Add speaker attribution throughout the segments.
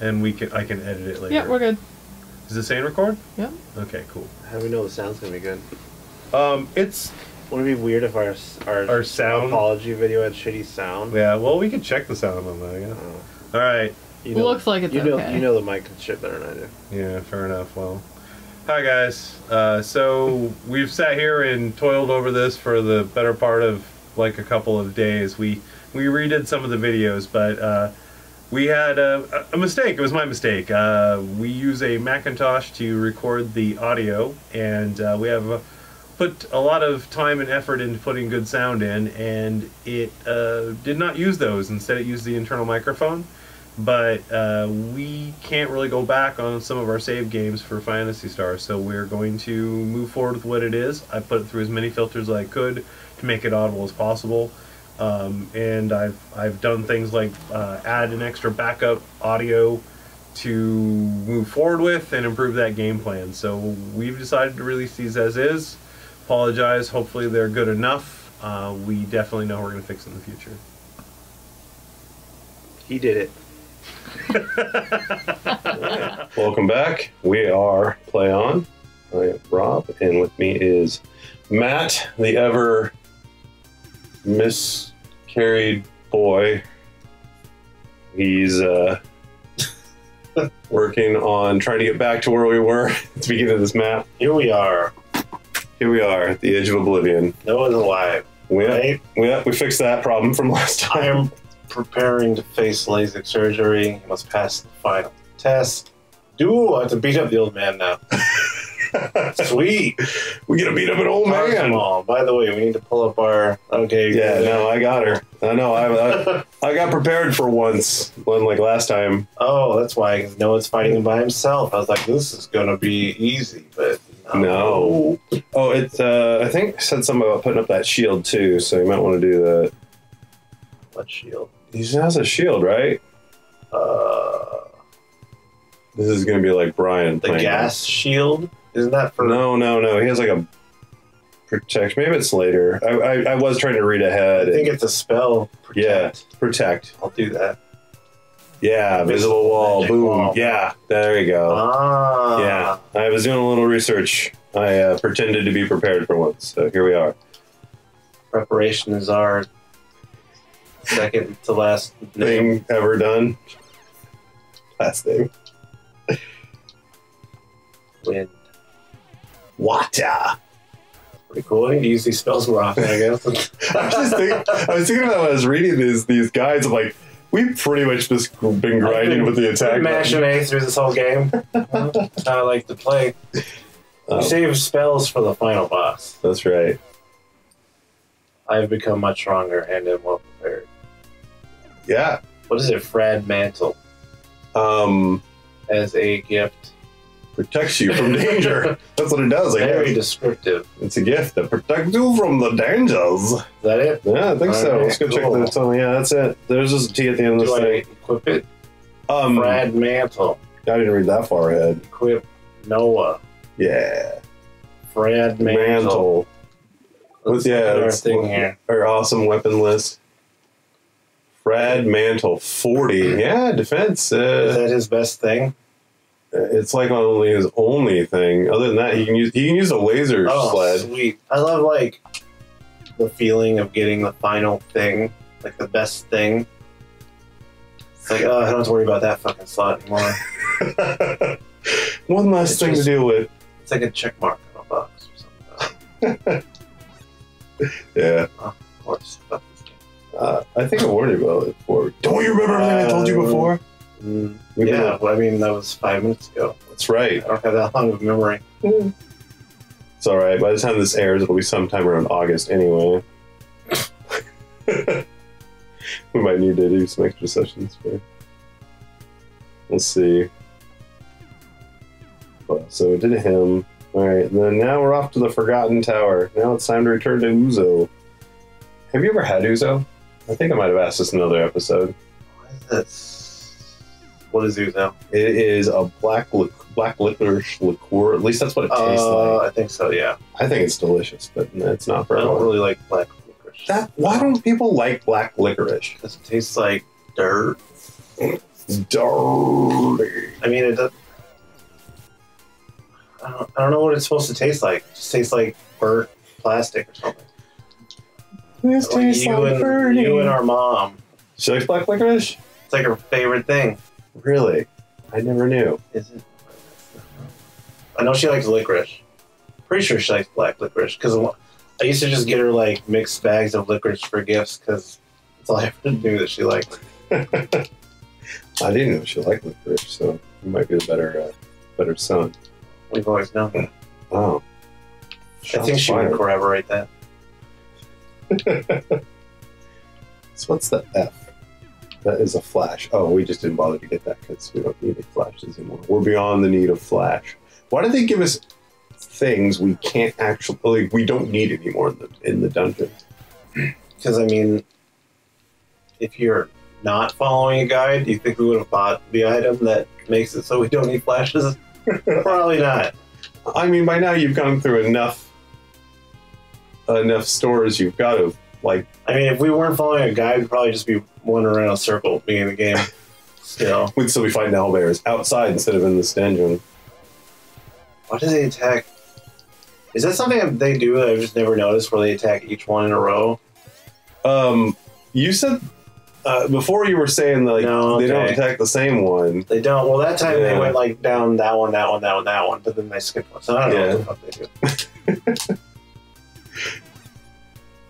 Speaker 1: And I can edit it later.
Speaker 2: Yeah, we're good.
Speaker 1: Is it saying record?
Speaker 2: Yeah.
Speaker 1: Okay, cool.
Speaker 3: How do we know the sound's gonna be good?
Speaker 1: It's...
Speaker 3: Wouldn't it be weird if our
Speaker 1: sound
Speaker 3: apology video had shitty sound?
Speaker 1: Yeah, well, we can check the sound on that, yeah.
Speaker 3: Oh.
Speaker 1: Alright.
Speaker 3: You know,
Speaker 2: looks like it's okay.
Speaker 3: You know the mic can shit better than I do.
Speaker 1: Yeah, fair enough. Well, hi guys. So we've sat here and toiled over this for the better part of like a couple of days. We redid some of the videos, but we had a mistake. It was my mistake. We use a Macintosh to record the audio, and we have put a lot of time and effort into putting good sound in, and it did not use those. Instead, it used the internal microphone. But we can't really go back on some of our save games for Phantasy Star, so we're going to move forward with what it is. I put it through as many filters as I could to make it audible as possible, and I've done things like add an extra backup audio to move forward with and improve that game plan. So we've decided to release these as is. Apologize. Hopefully they're good enough. We definitely know we're going to fix it in the future.
Speaker 3: He did it.
Speaker 1: Welcome back. We are Play On. I am Rob, and with me is Matt, the ever miscarried boy. He's working on trying to get back to where we were at the beginning of this map.
Speaker 3: Here we are.
Speaker 1: Here we are at the edge of oblivion.
Speaker 3: No one's alive.
Speaker 1: We fixed that problem from last time.
Speaker 3: I am preparing to face LASIK surgery. I must pass the final test. I have to beat up the old man now. Sweet.
Speaker 1: We gotta beat up an old man.
Speaker 3: Come on. By the way, we need to pull up our... Okay.
Speaker 1: Yeah, no, I got her. I know. I got prepared for once, like last time.
Speaker 3: Oh, that's why. Because Noah's fighting him by himself. I was like, this is going to be easy, but...
Speaker 1: No. Oh, it. I think it said something about putting up that shield, too, so you might want to do that.
Speaker 3: What shield?
Speaker 1: He has a shield, right? This is going to be like Brian.
Speaker 3: The gas shield? Isn't that for...
Speaker 1: No. He has like a protection. Maybe it's later. I was trying to read ahead.
Speaker 3: I think it's a spell. Protect.
Speaker 1: Yeah, protect.
Speaker 3: I'll do that.
Speaker 1: Yeah, visible wall. Boom.
Speaker 3: Wall.
Speaker 1: Yeah, there you go.
Speaker 3: Ah.
Speaker 1: Yeah, I was doing a little research. I pretended to be prepared for once, so here we are.
Speaker 3: Preparation is our second to last
Speaker 1: thing ever done. Last thing.
Speaker 3: Wind.
Speaker 1: Water.
Speaker 3: Pretty cool. I need to use these spells more often, I guess.
Speaker 1: I was thinking about when I was reading these guides, I'm like, we've pretty much just been grinding with the attack.
Speaker 3: Mashing A through this whole game. That's how I like to play. You save spells for the final boss.
Speaker 1: That's right.
Speaker 3: I've become much stronger and am well prepared.
Speaker 1: Yeah.
Speaker 3: What is it? Frad Mantle. As a gift.
Speaker 1: Protects you from danger. That's what it does.
Speaker 3: Very descriptive.
Speaker 1: It's a gift that protects you from the dangers. Is
Speaker 3: that it?
Speaker 1: Yeah, I think so. Let's go check the tunnel. Yeah, that's it. There's just a T at the end of this thing.
Speaker 3: Equip it? Frad Mantle.
Speaker 1: I didn't read that far ahead.
Speaker 3: Equip Noah.
Speaker 1: Yeah.
Speaker 3: Frad Mantle.
Speaker 1: Let's our thing here. Our awesome weapon list. Frad Mantle 40. Yeah, defense.
Speaker 3: Is that his best thing?
Speaker 1: It's like not only his only thing. Other than that, he can use a laser sled.
Speaker 3: Sweet. I love like the feeling of getting the final thing, like the best thing. It's like, I don't have to worry about that fucking slot anymore.
Speaker 1: One less thing to deal with.
Speaker 3: It's like a check mark on a box or something.
Speaker 1: Yeah.
Speaker 3: Of course. Fuck this game.
Speaker 1: I think I warned you about it before. Don't you remember everything I told you before?
Speaker 3: Yeah, well, I mean, that was 5 minutes ago.
Speaker 1: That's right.
Speaker 3: I don't have that long of memory.
Speaker 1: It's alright. By the time this airs, it'll be sometime around August anyway. We might need to do some extra sessions for... Let's see. So we did him. Alright, and then now we're off to the Forgotten Tower. Now it's time to return to Uzo. Have you ever had Uzo? I think I might have asked this in another episode.
Speaker 3: What is this? What is Uzo?
Speaker 1: It is a black licorice liqueur. At least that's what it tastes like.
Speaker 3: I think so, yeah.
Speaker 1: I think it's delicious, but it's not for everyone.
Speaker 3: I don't really like black licorice.
Speaker 1: Why don't people like black licorice?
Speaker 3: Because it tastes like dirt.
Speaker 2: Dirty.
Speaker 3: I mean, it does. I don't know what it's supposed to taste like. It just tastes like burnt plastic or something.
Speaker 2: This
Speaker 3: Like
Speaker 2: tastes like burning.
Speaker 3: you and our mom.
Speaker 2: She likes black licorice?
Speaker 3: It's like her favorite thing.
Speaker 2: Really? I never knew.
Speaker 3: Is it? I know she likes licorice. Pretty sure she likes black licorice because I used to just get her like mixed bags of licorice for gifts because that's all I ever knew that she liked.
Speaker 2: I didn't know she liked licorice, so you might be the better son.
Speaker 3: We've always known that.
Speaker 2: Oh.
Speaker 3: I think she would corroborate that.
Speaker 2: So what's the F? That is a flash. Oh, we just didn't bother to get that because we don't need any flashes anymore. We're beyond the need of flash. Why do they give us things we can't actually, like, we don't need anymore in the dungeon?
Speaker 3: Because, I mean, if you're not following a guide, do you think we would have bought the item that makes it so we don't need flashes? Probably not.
Speaker 2: I mean, by now you've gone through enough stores. You've got to, like...
Speaker 3: I mean, if we weren't following a guide, we'd probably just be wandering around a circle being in the game still.
Speaker 2: We'd still be fighting owlbears outside instead of in this dungeon.
Speaker 3: Why do they attack? Is that something that they do that I've just never noticed, where they attack each one in a row?
Speaker 2: You said before you were saying like
Speaker 3: No,
Speaker 2: they don't
Speaker 3: okay.
Speaker 2: attack the same one.
Speaker 3: They don't. Well, that time they
Speaker 2: Yeah.
Speaker 3: went like down that one, but then they skipped one. So I don't know what the fuck they do.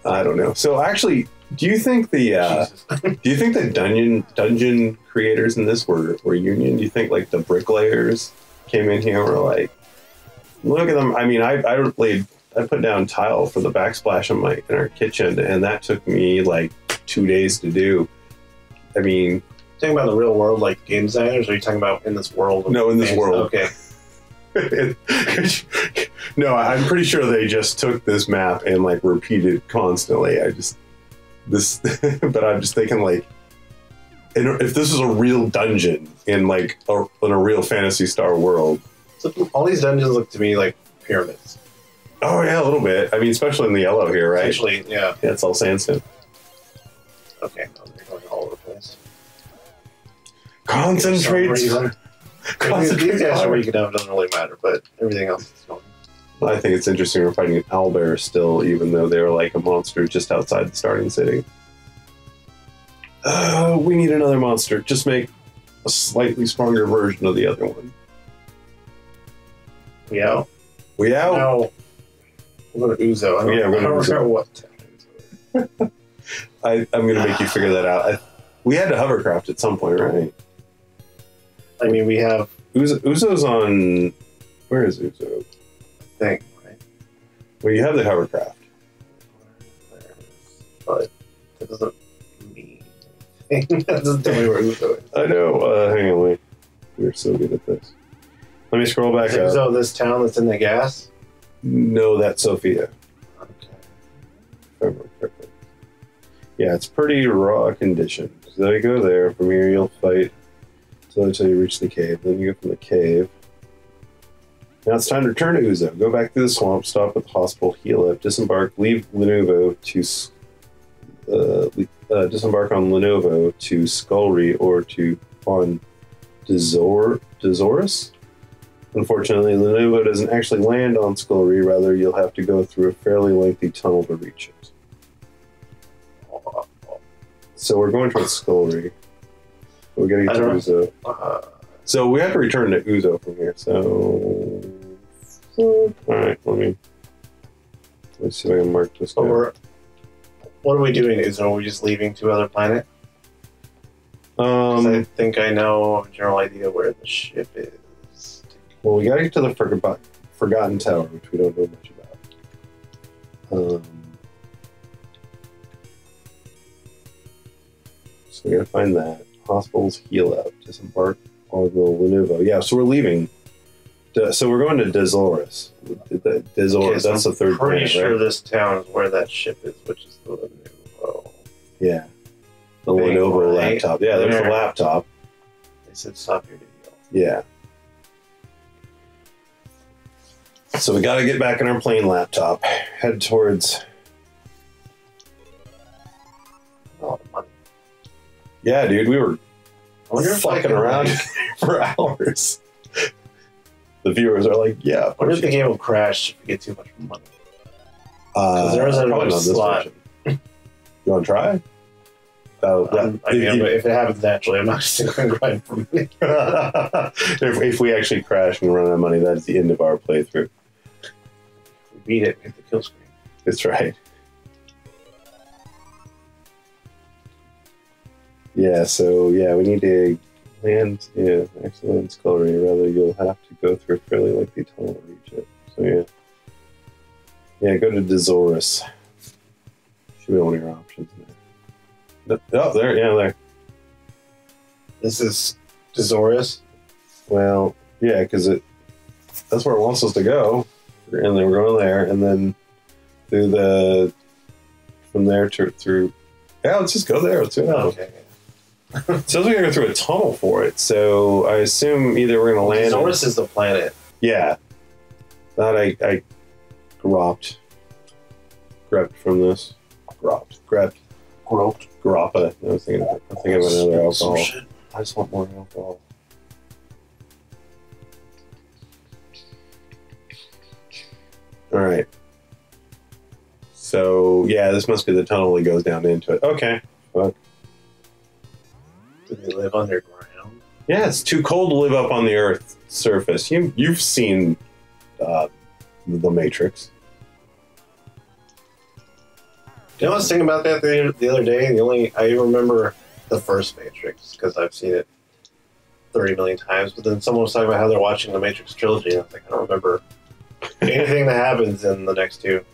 Speaker 2: I don't know. So actually, do you think the
Speaker 3: Jesus.
Speaker 2: do you think the dungeon creators in this were union? Do you think like the bricklayers came in here and were like, look at them? I mean, I put down tile for the backsplash in our kitchen, and that took me like 2 days to do. I mean,
Speaker 3: Talking about the real world, like game designers, or are you talking about in this world?
Speaker 2: No, in this
Speaker 3: games?
Speaker 2: world.
Speaker 3: Okay.
Speaker 2: no, I'm pretty sure they just took this map and like repeated constantly. But I'm just thinking like, if this is a real dungeon in like in a real Phantasy Star world.
Speaker 3: So all these dungeons look to me like pyramids.
Speaker 2: Oh yeah, a little bit. I mean, especially in the yellow here, right?
Speaker 3: Actually, yeah.
Speaker 2: Yeah, it's all sandstone.
Speaker 3: Okay, no, they're going all over the place.
Speaker 2: Concentrate.
Speaker 3: These guys are weak enough, doesn't really matter, but everything else is going.
Speaker 2: I think it's interesting we're fighting an owlbear still, even though they're like a monster just outside the starting city. We need another monster. Just make a slightly stronger version of the other one.
Speaker 3: We out?
Speaker 2: We out?
Speaker 3: No. We'll go to Uzo. I
Speaker 2: Yeah, we're
Speaker 3: don't
Speaker 2: going to
Speaker 3: remember what.
Speaker 2: I'm going to make you figure that out. We had to hovercraft at some point, right?
Speaker 3: I mean, we have
Speaker 2: Uzo's on... Where is Uzo?
Speaker 3: thing, right?
Speaker 2: Well, you have the hovercraft.
Speaker 3: But that doesn't mean anything. That doesn't tell me where Uzo is.
Speaker 2: I know. Hang on, wait. We're so good at this. Let me scroll back
Speaker 3: Is
Speaker 2: up.
Speaker 3: Uzo this town that's in the gas?
Speaker 2: No, that's Sophia.
Speaker 3: Okay.
Speaker 2: If I remember correctly. Yeah, it's pretty raw condition. So you go there. From here, you'll fight until you reach the cave. Then you go from the cave. Now it's time to return to Uzo. Go back through the swamp, stop at the hospital, heal up, disembark, leave Lenovo to disembark on Lenovo to Skullry or on Dezoris. Unfortunately, Lenovo doesn't actually land on Skullry. Rather, you'll have to go through a fairly lengthy tunnel to reach it. So we're going towards Skullry. We're getting to Uzo. So we have to return to Uzo from here. So all right, let's see if I can mark this down.
Speaker 3: What are we doing? Are we just leaving to other planet? 'Cause I think I know a general idea where the ship is.
Speaker 2: Well, we gotta get to the Forgotten Tower, which we don't know much about. So we gotta find that. Hospitals, heal up, disembark on the Lenovo. Yeah, so we're leaving. So we're going to Dezoris. Dezoris,
Speaker 3: so
Speaker 2: that's the third
Speaker 3: I'm pretty
Speaker 2: planet,
Speaker 3: sure
Speaker 2: right?
Speaker 3: this town is where that ship is, which is the Lenovo.
Speaker 2: Yeah. The
Speaker 3: Big
Speaker 2: Lenovo
Speaker 3: right
Speaker 2: laptop. Yeah, there's the
Speaker 3: there.
Speaker 2: laptop.
Speaker 3: They said stop your video.
Speaker 2: Yeah. So we got to get back in our plane laptop. Head towards...
Speaker 3: Oh, the money.
Speaker 2: Yeah, dude, we were
Speaker 3: wonder if I
Speaker 2: fucking
Speaker 3: can,
Speaker 2: around
Speaker 3: like-
Speaker 2: for hours. The viewers are like, yeah.
Speaker 3: I wonder if the game will crash if you get too much money. there is
Speaker 2: probably
Speaker 3: another
Speaker 2: not this
Speaker 3: slot.
Speaker 2: version. You want to try?
Speaker 3: I mean, if it happens naturally, I'm not just going to grind for money.
Speaker 2: if we actually crash and run out of money, that's the end of our playthrough.
Speaker 3: We beat it, hit the kill screen.
Speaker 2: That's right. Yeah, so yeah, we need to land, excellent discovery. Rather, you'll have to go through a fairly lengthy tunnel to reach it. So yeah. Yeah, go to Dezoris. Should be one of your options there. Oh, there.
Speaker 3: This is Dezoris.
Speaker 2: Well, yeah, because that's where it wants us to go. And then we're going there, and then from there through. Yeah, let's just go there. Let's do it.
Speaker 3: Okay.
Speaker 2: It says we're going to go through a tunnel for it, so I assume either we're going to land.
Speaker 3: Dezoris is the planet.
Speaker 2: Yeah. That I grabbed from this. Grabbed.
Speaker 3: Groped.
Speaker 2: Grappa. I was thinking of another alcohol.
Speaker 3: Shit.
Speaker 2: I just want more alcohol. Alright. So, yeah, this must be the tunnel that goes down into it. Okay. Fuck.
Speaker 3: Do they live underground?
Speaker 2: Yeah, it's too cold to live up on the Earth's surface. You've seen The Matrix.
Speaker 3: You know, I was thinking about that the other day, and I remember the first Matrix, because I've seen it 30 million times, but then someone was talking about how they're watching the Matrix trilogy, and I was like, I don't remember anything that happens in the next two.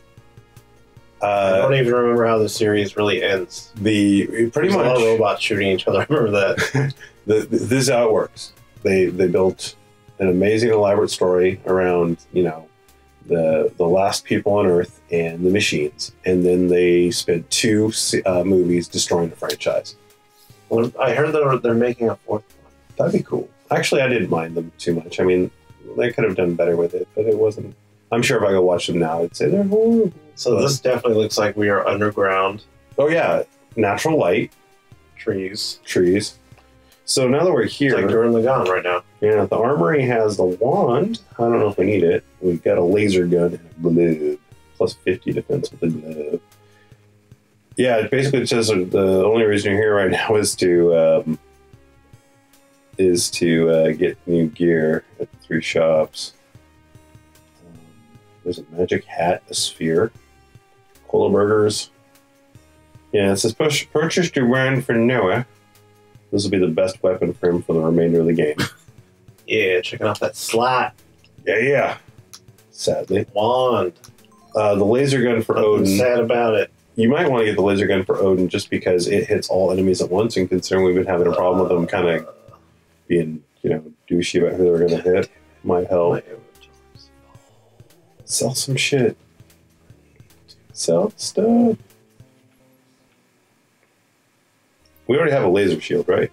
Speaker 3: I don't even remember how the series really ends.
Speaker 2: Pretty
Speaker 3: There's
Speaker 2: much
Speaker 3: a lot of robots shooting each other. I remember that.
Speaker 2: This is how it works. They built an amazing, elaborate story around the last people on Earth and the machines, and then they spent two movies destroying the franchise.
Speaker 3: Well, I heard they're making a fourth one.
Speaker 2: That'd be cool. Actually, I didn't mind them too much. I mean, they could have done better with it, but it wasn't. I'm sure if I go watch them now, I'd say they're horrible.
Speaker 3: So this definitely looks like we are underground.
Speaker 2: Oh yeah, natural light,
Speaker 3: Trees.
Speaker 2: trees. So now that we're here,
Speaker 3: It's like Duran Lagan right now.
Speaker 2: yeah, the armory has the wand. I don't know if we need it. We've got a laser gun and a glove, plus 50 defense with the glove. Yeah, it basically says the only reason you're here right now is to get new gear at the 3 shops. There's a magic hat, a sphere, cola burgers. Yeah, it says purchase your wand for Noah. This will be the best weapon for him for the remainder of the game.
Speaker 3: Yeah, checking out that slot.
Speaker 2: Yeah. Sadly.
Speaker 3: Wand.
Speaker 2: The laser gun for
Speaker 3: Nothing
Speaker 2: Odin.
Speaker 3: sad about it.
Speaker 2: You might want to get the laser gun for Odin just because it hits all enemies at once, and considering we've been having a problem with them kind of being, douchey about who they're going to hit, might help.
Speaker 3: My inventory's
Speaker 2: Sell some shit. Sell stuff. We already have a laser shield, right?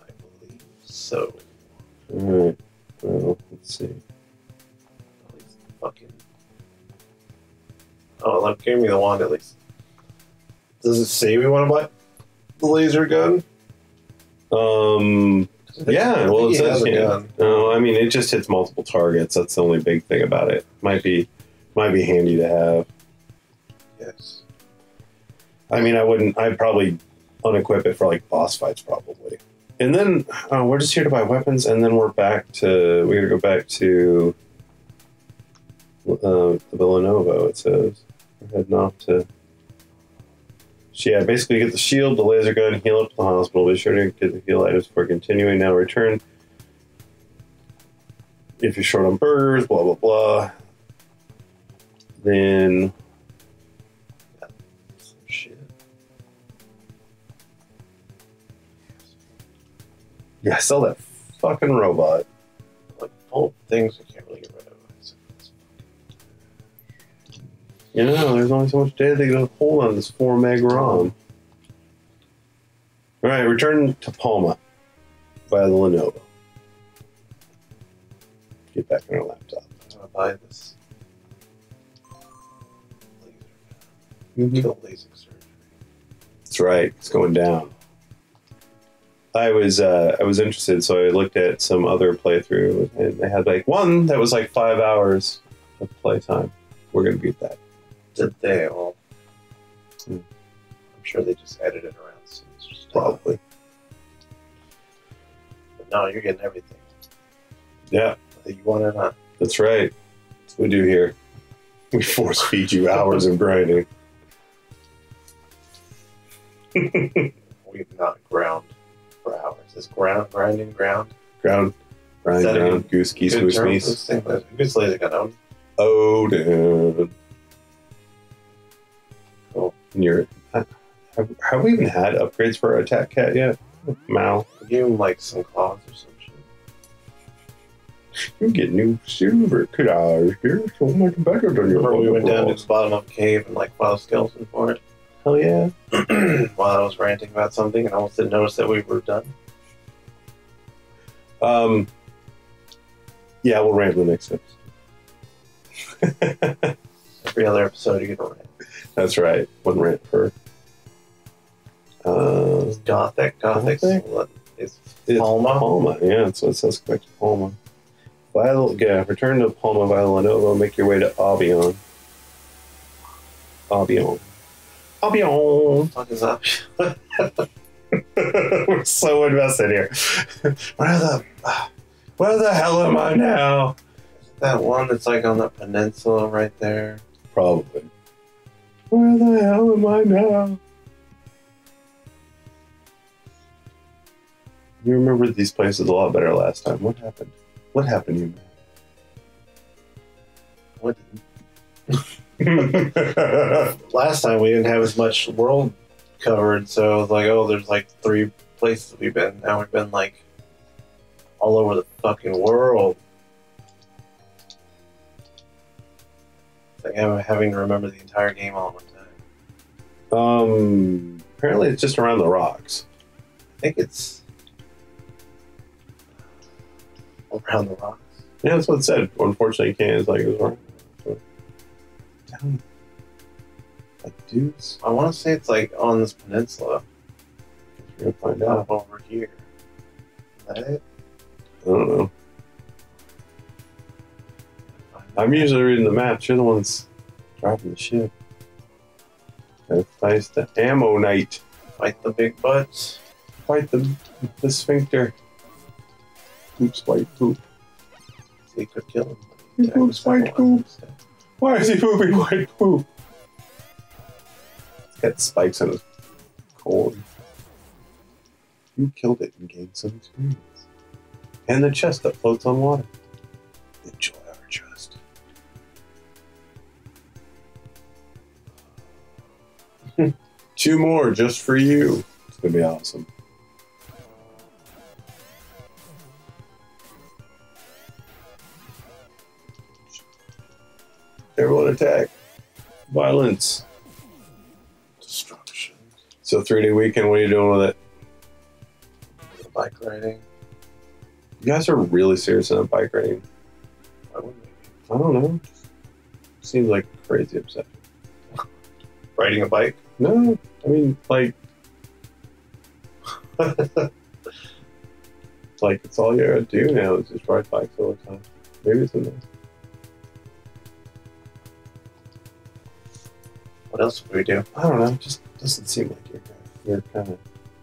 Speaker 3: I believe so.
Speaker 2: Alright. Well, let's see.
Speaker 3: At least fucking. Oh, look, give me the wand at least. Does it say we want to buy the laser gun?
Speaker 2: Yeah, well, it
Speaker 3: He has
Speaker 2: says,
Speaker 3: a
Speaker 2: yeah.
Speaker 3: gun.
Speaker 2: No, I mean, it just hits multiple targets. That's the only big thing about it. Might be handy to have.
Speaker 3: Yes.
Speaker 2: I mean, I'd probably unequip it for like boss fights probably. And then we're just here to buy weapons, and then we're gotta go back to the Villanova, it says. We're heading off to. So yeah, basically get the shield, the laser gun, heal up to the hospital. Be sure to get the heal items before continuing. Now return if you're short on burgers, blah blah blah. Then
Speaker 3: Some shit.
Speaker 2: yeah, sell that fucking robot.
Speaker 3: Like full of things we can't really get rid of.
Speaker 2: There's only so much data they can hold on this 4 meg ROM. All right, return to Palma via the Lenovo. Get back on our laptop.
Speaker 3: I'm gonna buy this laser gun. Kill LASIK surgery.
Speaker 2: That's right, it's going down. I was interested, so I looked at some other playthrough, and they had like one that was like 5 hours of playtime. We're gonna beat that.
Speaker 3: Did they? Well, I'm sure they just edited around. So it's just
Speaker 2: Probably.
Speaker 3: But no, you're getting everything.
Speaker 2: Yeah,
Speaker 3: Whether you want it or not.
Speaker 2: that's right. That's what we do here. We force feed you hours of grinding.
Speaker 3: We've not ground for hours. Is grinding ground?
Speaker 2: Ground, grind,
Speaker 3: Is that a
Speaker 2: ground, goose, geese,
Speaker 3: Good
Speaker 2: goose,
Speaker 3: term for
Speaker 2: meese.
Speaker 3: this thing? Goose lazy gun.
Speaker 2: Oh, dude.
Speaker 3: Cool.
Speaker 2: And you're, have we even had upgrades for our attack cat yet? Mal.
Speaker 3: Give him like some claws or some shit.
Speaker 2: You get new silver claws. You're so much better than your
Speaker 3: Remember we went down to
Speaker 2: claws.
Speaker 3: the bottom of a cave and like fought a skeleton for it
Speaker 2: Hell yeah.
Speaker 3: while I was ranting about something and almost didn't notice that we were done.
Speaker 2: Yeah, we'll rant in the next episode.
Speaker 3: Every other episode you get a rant.
Speaker 2: That's right. One rant per.
Speaker 3: Gothic.
Speaker 2: Gothic?
Speaker 3: It's
Speaker 2: It's
Speaker 3: Palma.
Speaker 2: Palma, yeah, that's what it says. Correct. Palma. Return to Palma Violanova. Make your way to Albion. Albion. Albion.
Speaker 3: What the fuck is up?
Speaker 2: We're so invested here. Where the hell am I now?
Speaker 3: That one that's like on the peninsula right there.
Speaker 2: Probably. Where the hell am I now? You remembered these places a lot better last time. What happened? What happened, you
Speaker 3: What?
Speaker 2: man?
Speaker 3: Last time we didn't have as much world covered, so it was like, oh, there's like 3 places we've been. Now we've been like all over the fucking world. It's like I'm having to remember the entire game all at one time.
Speaker 2: Apparently it's just around the rocks.
Speaker 3: I think it's around the rocks.
Speaker 2: Yeah, that's what it said. Unfortunately, you can't. It's like, it was wrong. Down. Like, dudes.
Speaker 3: I want to say it's like on this peninsula.
Speaker 2: You're gonna find out.
Speaker 3: Up over here. Is that it?
Speaker 2: I don't know. I'm usually reading the maps. You're the ones driving the ship. Gotta fight the Ammonite.
Speaker 3: Fight the big butts.
Speaker 2: Fight the sphincter. Poop, spite, poop.
Speaker 3: So you could kill him.
Speaker 2: He poops white poop. Why is he pooping white poop? He's got spikes on his colon. You killed it and gained some experience. And the chest that floats on water. Enjoy our chest. Two more just for you. It's gonna be awesome. Everyone attack. Violence.
Speaker 3: Destruction.
Speaker 2: So 3-day weekend, what are you doing with it?
Speaker 3: Bike riding.
Speaker 2: You guys are really serious on bike riding.
Speaker 3: Why wouldn't we be?
Speaker 2: I don't know. Seems like crazy obsession.
Speaker 3: Riding a bike?
Speaker 2: No, I mean, like it's all you gotta do now is just ride bikes all the time. Maybe it's in there.
Speaker 3: What else would we do?
Speaker 2: I don't know. It just doesn't seem like your kind of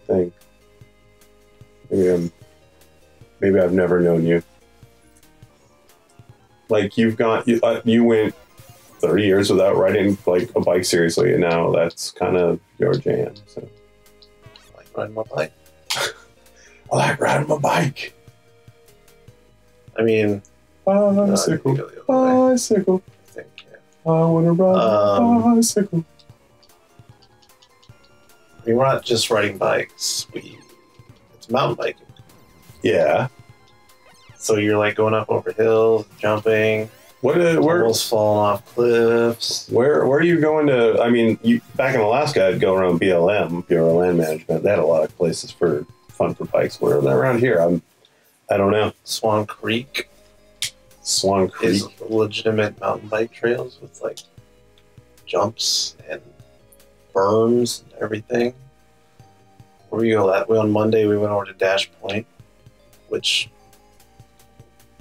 Speaker 2: thing. Maybe I've never known you. Like you went 30 years without riding like a bike seriously, and now that's kind of your jam. So
Speaker 3: I like riding my bike.
Speaker 2: I like riding my bike.
Speaker 3: I mean, no, I think
Speaker 2: Bicycle,
Speaker 3: we go the other way.
Speaker 2: bicycle.
Speaker 3: I think, yeah.
Speaker 2: I want to ride a bicycle.
Speaker 3: I mean, we're not just riding bikes. It's mountain biking.
Speaker 2: Yeah.
Speaker 3: So you're like going up over hills, jumping,
Speaker 2: Where
Speaker 3: almost falling off cliffs.
Speaker 2: are you going to? I mean, back in Alaska, I'd go around BLM, Bureau of Land Management. They had a lot of places for fun for bikes. Where they're around here, I don't know.
Speaker 3: Swan Creek
Speaker 2: Swan Creek.
Speaker 3: is legitimate mountain bike trails with like jumps and berms and everything. where we go at? We on Monday we went over to Dash Point, which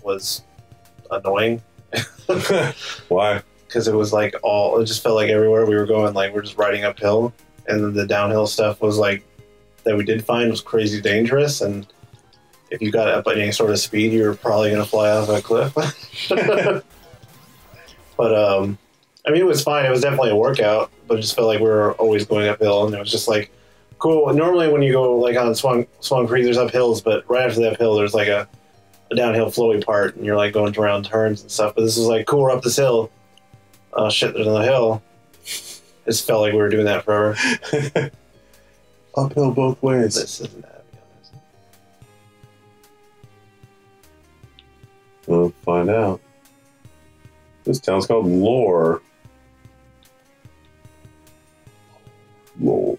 Speaker 3: was annoying.
Speaker 2: Why?
Speaker 3: Because it was like it just felt like everywhere we were going, like we're just riding uphill, and then the downhill stuff was like that we did find was crazy dangerous, and if you got up at any sort of speed, you were probably gonna fly off a cliff. But I mean, it was fine. It was definitely a workout, but it just felt like we were always going uphill, and it was just like cool. Normally, when you go like on Swan Creek, there's uphills, but right after the uphill, there's like a downhill flowy part, and you're like going around turns and stuff. But this is like cool. We're up this hill. Oh shit! There's another hill. It just felt like we were doing that forever.
Speaker 2: Uphill both ways.
Speaker 3: This isn't that.
Speaker 2: We'll find out. This town's called Lore. Lore.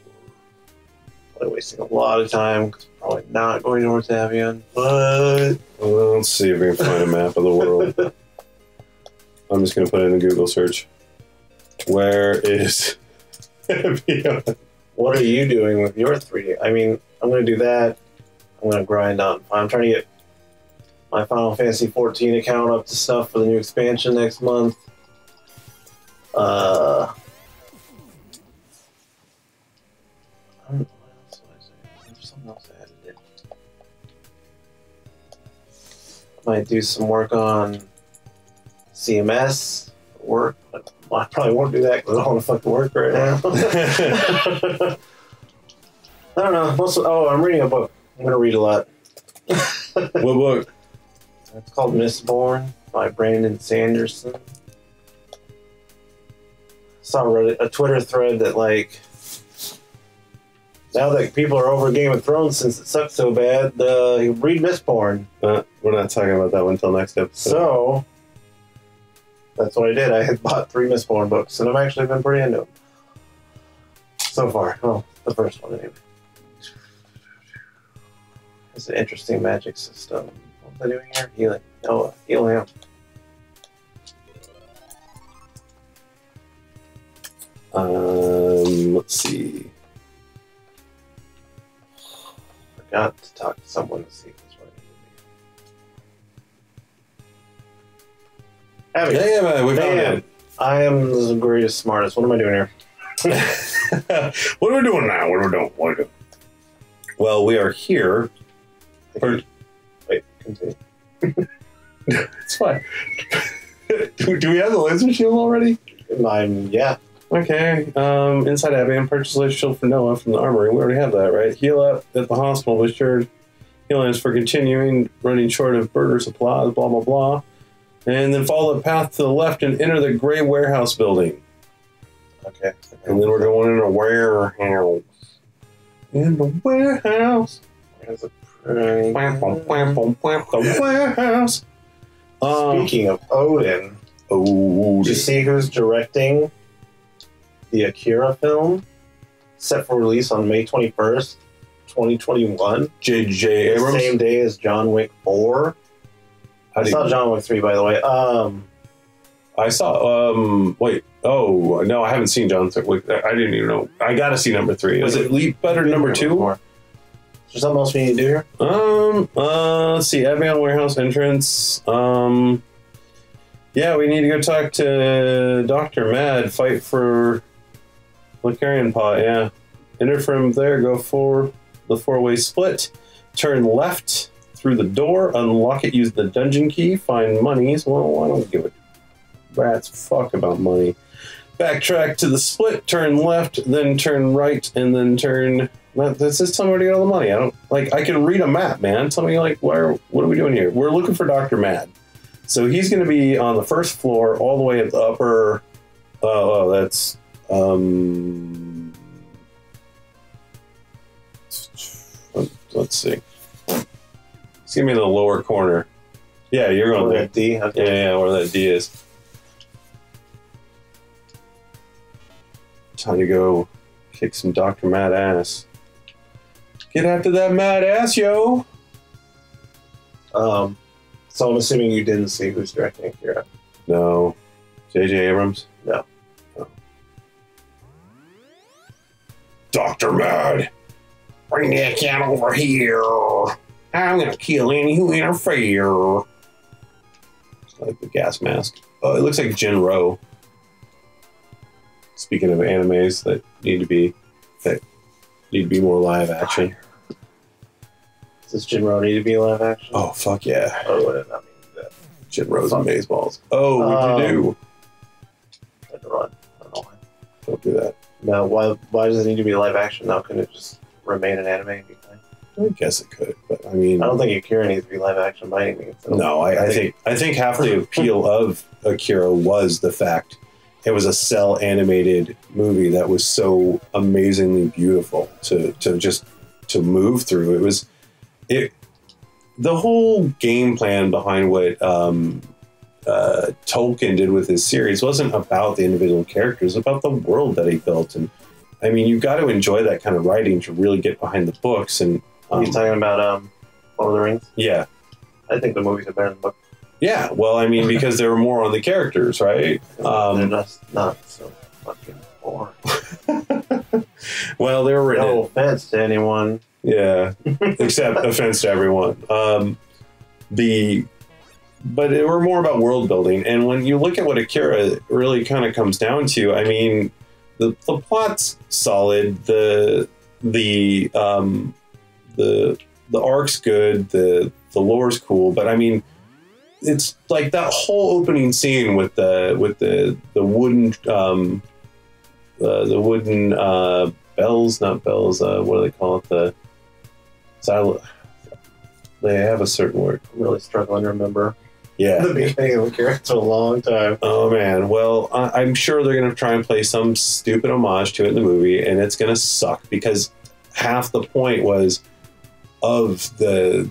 Speaker 3: Probably wasting a lot of time because we're probably not going north to Avion, but
Speaker 2: Well, let's see if we can find a map of the world. I'm just going to put in a Google search. Where is Avion?
Speaker 3: what are you doing with your 3D? I mean, I'm going to do that. I'm going to grind on. I'm trying to get my Final Fantasy 14 account up to stuff for the new expansion next month. I don't know what else was I saying. There's something else I had to do. Might do some work on CMS work. But I probably won't do that because I don't want to fucking work right now. I don't know. I'm reading a book. I'm going to read a lot.
Speaker 2: What book?
Speaker 3: It's called Mistborn by Brandon Sanderson. Saw a Twitter thread that like now that people are over Game of Thrones since it sucked so bad, read Mistborn.
Speaker 2: We're not talking about that one until next episode.
Speaker 3: So that's what I did. I had bought 3 Mistborn books, and I've actually been pretty into them so far. Oh, the first one anyway. It's an interesting magic system. What am I doing here? Healing. Oh, heal him.
Speaker 2: Let's see.
Speaker 3: Forgot to talk to someone to see if it's right.
Speaker 2: Yeah, we found
Speaker 3: Man,
Speaker 2: it.
Speaker 3: I am the greatest, smartest. What am I doing here?
Speaker 2: What are we doing now? What are we doing? Well, we are here.
Speaker 3: Wait, continue.
Speaker 2: It's fine. do we have the laser shield already?
Speaker 3: Yeah.
Speaker 2: Okay. Inside Avion, purchase laser shield for Noah from the armory. We already have that, right? Heal up at the hospital with shared healing is for continuing running short of burger supplies, blah, blah, blah. And then follow the path to the left and enter the gray warehouse building.
Speaker 3: Okay.
Speaker 2: And then we're going in a warehouse. In the warehouse.
Speaker 3: There's a
Speaker 2: The warehouse.
Speaker 3: Speaking of Odin,
Speaker 2: Oh,
Speaker 3: did you see who's directing the Akira film? Set for release on May 21st, 2021.
Speaker 2: J.J.
Speaker 3: The
Speaker 2: Abrams.
Speaker 3: same day as John Wick 4. I saw John Wick 3, by the way.
Speaker 2: I saw. Wait. Oh no, I haven't seen John Wick. I didn't even know. I gotta see number 3. Is it Leap Better number 2?
Speaker 3: Is there something else we need to do here?
Speaker 2: Let's see. Avion warehouse entrance. Yeah, we need to go talk to Dr. Mad. Fight for Lucarian Pot. Yeah. Enter from there. Go for the 4-way split. Turn left through the door. Unlock it. Use the dungeon key. Find monies. Well, I don't give a rat's fuck about money. Backtrack to the split. Turn left. Then turn right. And then turn. This is telling me to get all the money. I don't like. I can read a map, man. Tell me like what are we doing here? We're looking for Dr. Mad. So he's going to be on the first floor, all the way at the upper. Oh, that's let's see. It's gonna be in the lower corner. Yeah, you're going there.
Speaker 3: That D? Okay.
Speaker 2: Yeah, where that D is. Time to go kick some Dr. Mad ass. Get after that mad ass, yo!
Speaker 3: So I'm assuming you didn't see who's directing Akira.
Speaker 2: No. J.J. Abrams?
Speaker 3: No.
Speaker 2: Oh. Dr. Mad! Bring that cat over here. I'm gonna kill any who interfere. Like the gas mask. Oh, it looks like Jinro. Speaking of animes that need to be more live action.
Speaker 3: Does Jinro need to be live action?
Speaker 2: Oh fuck yeah!
Speaker 3: Oh, what did that mean? That
Speaker 2: Jinro's and baseballs. Oh, what'd you do?
Speaker 3: had to run. I don't know why.
Speaker 2: Don't do that.
Speaker 3: No, why does it need to be live action? Now, couldn't it just remain an anime and be fine?
Speaker 2: I guess it could, but I mean,
Speaker 3: I don't think Akira needs to be live action by any means.
Speaker 2: no, I think half the appeal of Akira was the fact it was a cell animated movie that was so amazingly beautiful to move through. The whole game plan behind what Tolkien did with his series wasn't about the individual characters, about the world that he built. And I mean, you've got to enjoy that kind of writing to really get behind the books. And
Speaker 3: Are you talking about Lord of the Rings?
Speaker 2: yeah.
Speaker 3: I think the movies are better than the book.
Speaker 2: Yeah, well, I mean, because they were more on the characters, right?
Speaker 3: They're not so fucking boring.
Speaker 2: Well, they were written.
Speaker 3: No offense to anyone.
Speaker 2: Yeah, except offense to everyone. But they were more about world building. And when you look at what Akira really kind of comes down to, I mean, the plot's solid. The arc's good. The lore's cool. But I mean, it's like that whole opening scene with the wooden bells, not bells. What do they call it? The silent. They have a certain word.
Speaker 3: I'm really struggling to remember
Speaker 2: Yeah.
Speaker 3: the beginning of Akira. It's a long time.
Speaker 2: Oh man. Well, I'm sure they're going to try and play some stupid homage to it in the movie, and it's going to suck because half the point was of the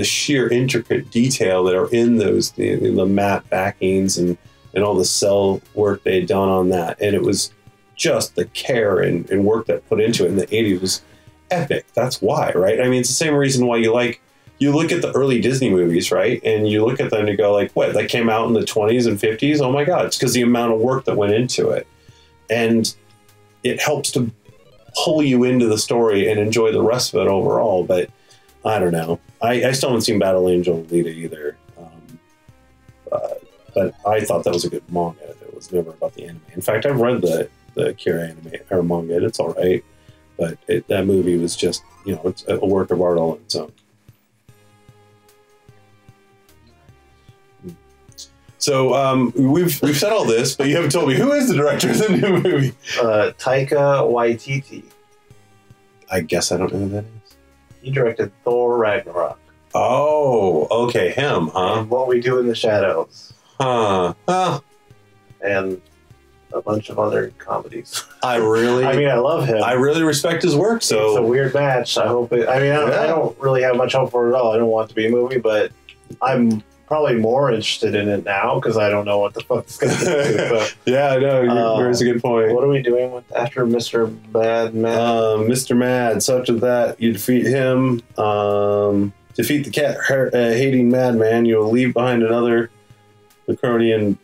Speaker 2: sheer intricate detail that are in those the matte backings and all the cell work they had done on that, and it was just the care and work that put into it in the 80s was epic. That's why, right? I mean, it's the same reason why you look at the early Disney movies, right? And you look at them and you go like, what, that came out in the 20s and 50s? Oh my God, it's because the amount of work that went into it. And it helps to pull you into the story and enjoy the rest of it overall. But I don't know. I still haven't seen Battle Angel Alita either. But I thought that was a good manga. It was never about the anime. In fact, I've read the Akira anime or manga. It's all right. But that movie was just, it's a work of art all on its own. So we've said all this, but you haven't told me who is the director of the new movie.
Speaker 3: Taika Waititi.
Speaker 2: I guess I don't know who that is.
Speaker 3: He directed Thor Ragnarok.
Speaker 2: Oh, okay, him, huh?
Speaker 3: And What We Do in the Shadows.
Speaker 2: Huh.
Speaker 3: And a bunch of other comedies.
Speaker 2: I mean,
Speaker 3: I love him.
Speaker 2: I really respect his work. So
Speaker 3: it's a weird match. I hope it. I mean, I don't really have much hope for it at all. I don't want it to be a movie, but I'm probably more interested in it now because I don't know what the fuck it's going to do. So,
Speaker 2: yeah, I know. There's a good point.
Speaker 3: What are we doing with after Mr. Bad Man?
Speaker 2: Mr. Mad. Such as that, you defeat him. Defeat the cat hating madman. You will leave behind another Lacronian.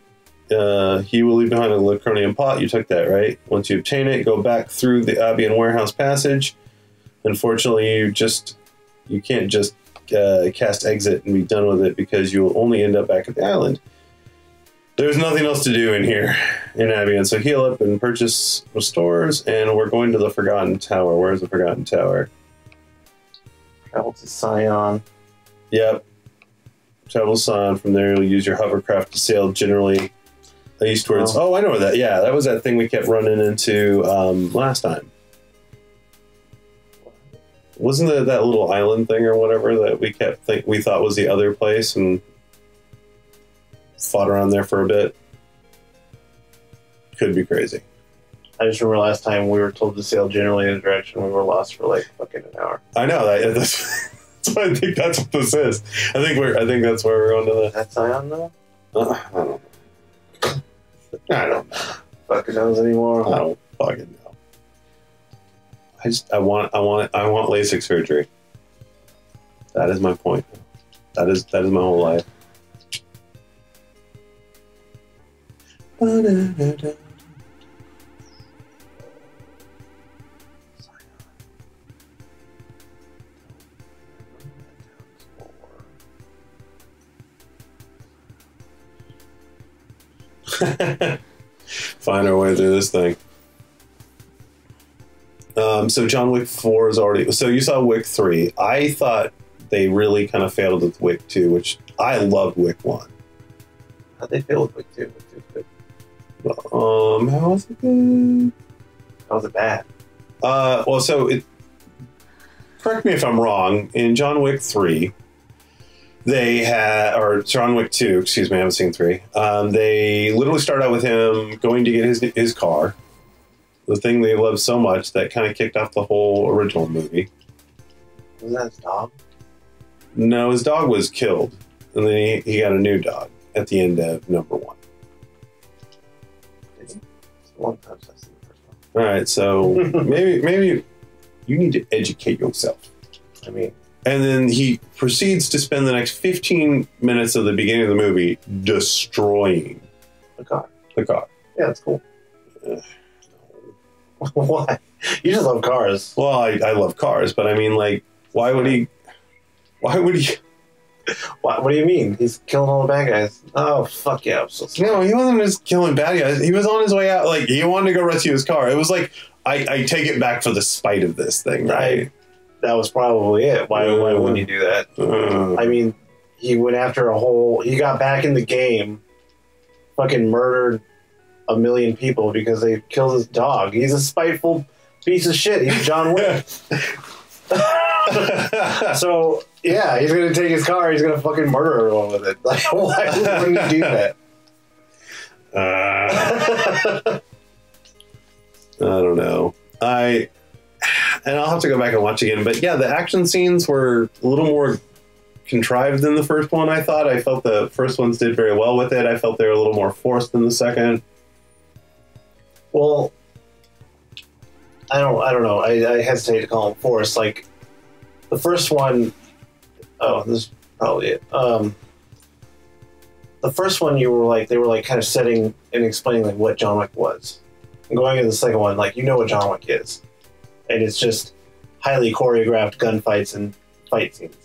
Speaker 2: He will leave behind a Lacronian pot. You took that, right? Once you obtain it, go back through the Abian warehouse passage. Unfortunately, you can't just cast exit and be done with it because you will only end up back at the island. There's nothing else to do in here in Abian, so heal up and purchase restores, and we're going to the Forgotten Tower. Where's the Forgotten Tower?
Speaker 3: Travel to Sion.
Speaker 2: Yep. Travel to Sion. From there, you'll use your hovercraft to sail generally eastwards. Oh, I know where that. Yeah, that was that thing we kept running into last time. Wasn't it that little island thing or whatever that we thought was the other place and fought around there for a bit? Could be crazy.
Speaker 3: I just remember last time we were told to sail generally in a direction. We were lost for like fucking an hour.
Speaker 2: I know that's I think that's what this is. I think that's where we're going to
Speaker 3: That's Sion though?
Speaker 2: I don't know. I don't know.
Speaker 3: Fucking knows anymore.
Speaker 2: I don't fucking know. I want LASIK surgery. That is my point. That is my whole life. Find our way through this thing. So John Wick 4 is already... So you saw Wick 3. I thought they really kind of failed with Wick 2, which I loved Wick 1.
Speaker 3: How'd they fail with Wick 2? Wick 2's good.
Speaker 2: How was it good?
Speaker 3: How was it bad?
Speaker 2: Well, so it... Correct me if I'm wrong. In John Wick 3, they had... Or John Wick 2, excuse me, I haven't seen 3. They literally start out with him going to get his car. The thing they loved so much that kind of kicked off the whole original movie.
Speaker 3: Was that his dog?
Speaker 2: No, his dog was killed. And then he got a new dog at the end of number 1.
Speaker 3: It's a long time since I've seen the first one.
Speaker 2: All right, so maybe you need to educate yourself.
Speaker 3: I mean...
Speaker 2: And then he proceeds to spend the next 15 minutes of the beginning of the movie destroying
Speaker 3: the car.
Speaker 2: the car.
Speaker 3: Yeah, that's cool. Why? You just love cars.
Speaker 2: Well, I love cars, but I mean, like, why would he...
Speaker 3: What do you mean? He's killing all the bad guys. Oh, fuck yeah. I'm so sorry.
Speaker 2: No, he wasn't just killing bad guys. He was on his way out. Like, he wanted to go rescue his car. It was like, I take it back for the spite of this thing, right?
Speaker 3: That was probably it. Why wouldn't you do that? I mean, he went after he got back in the game, fucking murdered a million people because they killed his dog. He's a spiteful piece of shit. He's John Wick. So, yeah, he's going to take his car. He's going to fucking murder everyone with it. Like, why wouldn't he do that?
Speaker 2: I don't know. And I'll have to go back and watch again. But yeah, the action scenes were a little more contrived than the first one, I thought. I felt the first ones did very well with it. I felt they were a little more forced than the second.
Speaker 3: Well, I don't know. I hesitate to call them forced. Like, the first one... Oh, this is probably it. The first one, they were like kind of setting and explaining like what John Wick was. And going into the second one, like, you know what John Wick is. And it's just highly choreographed gunfights and fight scenes.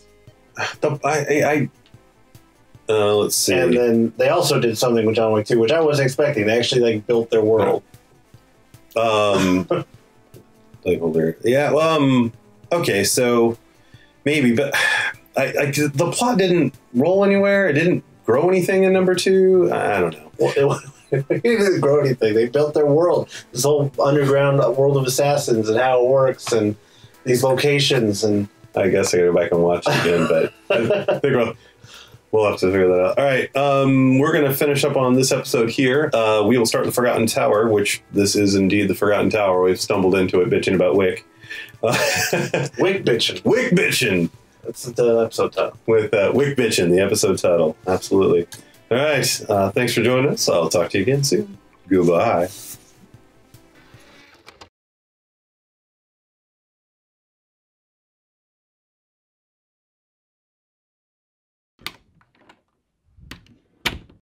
Speaker 2: Let's see.
Speaker 3: And then they also did something with John Wick 2, which I wasn't expecting. They actually like built their world.
Speaker 2: Yeah. Okay. So maybe, but the plot didn't roll anywhere. It didn't grow anything in number 2. I don't know.
Speaker 3: Well, it didn't grow anything. They built their world, this whole underground world of assassins and how it works and these locations. And
Speaker 2: I guess I gotta go back and watch it again, but I think we'll have to figure that out. All right, we're gonna finish up on this episode here. We will start the Forgotten Tower, which this is indeed the Forgotten Tower. We've stumbled into it bitching about Wick.
Speaker 3: Wick bitchin'.
Speaker 2: Wick bitchin'.
Speaker 3: That's the episode title.
Speaker 2: With Wick bitchin', the episode title. Absolutely. All right. Thanks for joining us. I'll talk to you again soon. Goodbye.